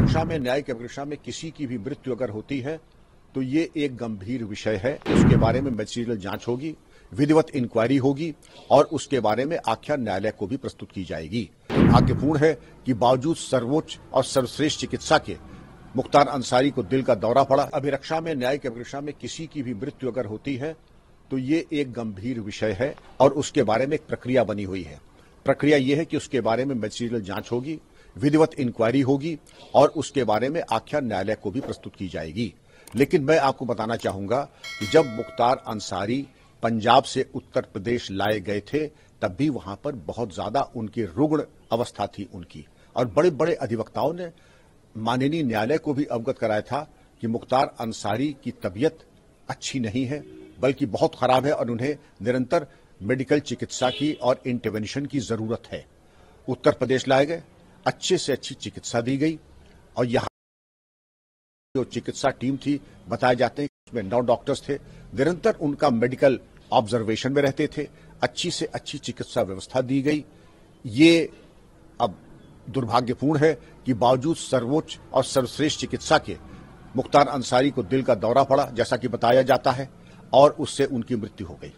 अभिरक्षा में, न्यायिक अभिरक्षा में किसी की भी मृत्यु अगर होती है तो ये एक गंभीर विषय है। उसके बारे में मैजिस्ट्रियल जांच होगी, विधिवत इंक्वायरी होगी और उसके बारे में आख्यान न्यायालय को भी प्रस्तुत की जाएगी। दुर्भाग्यपूर्ण है कि बावजूद सर्वोच्च और सर्वश्रेष्ठ चिकित्सा के मुख्तार अंसारी को दिल का दौरा पड़ा। अभिरक्षा में, न्यायिक अभिरक्षा में किसी की भी मृत्यु अगर होती है तो ये एक गंभीर विषय है और उसके बारे में एक प्रक्रिया बनी हुई है। प्रक्रिया यह है कि उसके बारे में मैजिस्ट्रियल जांच होगी, विधिवत इंक्वायरी होगी और उसके बारे में आख्यान न्यायालय को भी प्रस्तुत की जाएगी। लेकिन मैं आपको बताना चाहूंगा कि जब मुख्तार अंसारी पंजाब से उत्तर प्रदेश लाए गए थे तब भी वहां पर बहुत ज्यादा उनकी रुग्ण अवस्था थी उनकी, और बड़े बड़े अधिवक्ताओं ने माननीय न्यायालय को भी अवगत कराया था कि मुख्तार अंसारी की तबीयत अच्छी नहीं है बल्कि बहुत खराब है और उन्हें निरंतर मेडिकल चिकित्सा की और इंटरवेंशन की जरूरत है। उत्तर प्रदेश लाए गए, अच्छे से अच्छी चिकित्सा दी गई और यहां जो चिकित्सा टीम थी बताए जाते हैं उसमें 9 डॉक्टर्स थे, निरंतर उनका मेडिकल ऑब्जर्वेशन में रहते थे, अच्छी से अच्छी चिकित्सा व्यवस्था दी गई। ये अब दुर्भाग्यपूर्ण है कि बावजूद सर्वोच्च और सर्वश्रेष्ठ चिकित्सा के मुख्तार अंसारी को दिल का दौरा पड़ा, जैसा कि बताया जाता है, और उससे उनकी मृत्यु हो गई।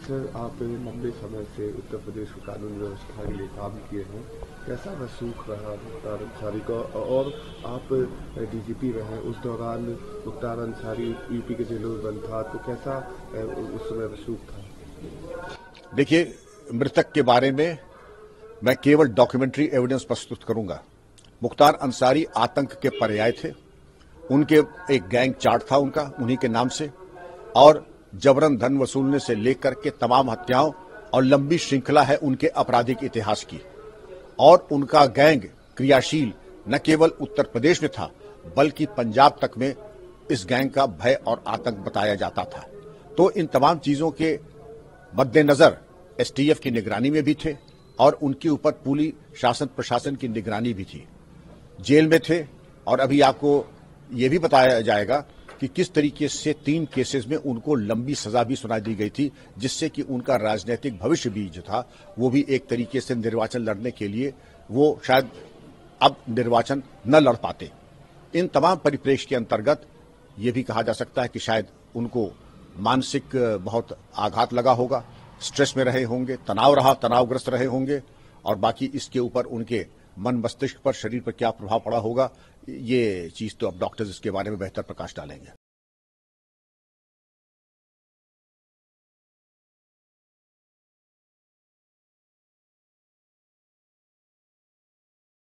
सर, आप लंबे समय से उत्तर प्रदेश की कानून व्यवस्था के लिए काम किए हैं, कैसा महसूस रहा मुख्तार अंसारी को? और आप डीजीपी रहे, उस दौरान मुख्तार अंसारी यूपी के जेलों में बंद था, तो कैसा उस समय महसूस था? देखिए, मृतक के बारे में मैं केवल डॉक्यूमेंट्री एविडेंस प्रस्तुत करूंगा। मुख्तार अंसारी आतंक के पर्याय थे, उनके एक गैंग चार्ट था उनका उन्हीं के नाम से, और जबरन धन वसूलने से लेकर के तमाम हत्याओं और लंबी श्रृंखला है उनके आपराधिक इतिहास की। और उनका गैंग क्रियाशील न केवल उत्तर प्रदेश में था बल्कि पंजाब तक में इस गैंग का भय और आतंक बताया जाता था। तो इन तमाम चीजों के मद्देनजर एसटीएफ की निगरानी में भी थे और उनके ऊपर पूरी शासन प्रशासन की निगरानी भी थी। जेल में थे और अभी आपको ये भी बताया जाएगा कि किस तरीके से 3 केसेस में उनको लंबी सजा भी सुनाई दी गई थी, जिससे कि उनका राजनीतिक भविष्य भी जो था वो भी एक तरीके से निर्वाचन लड़ने के लिए वो शायद अब निर्वाचन न लड़ पाते। इन तमाम परिप्रेक्ष्य के अंतर्गत ये भी कहा जा सकता है कि शायद उनको मानसिक बहुत आघात लगा होगा, स्ट्रेस में रहे होंगे, तनावग्रस्त रहे होंगे, और बाकी इसके ऊपर उनके मन मस्तिष्क पर, शरीर पर क्या प्रभाव पड़ा होगा, ये चीज तो अब डॉक्टर्स इसके बारे में बेहतर प्रकाश डालेंगे।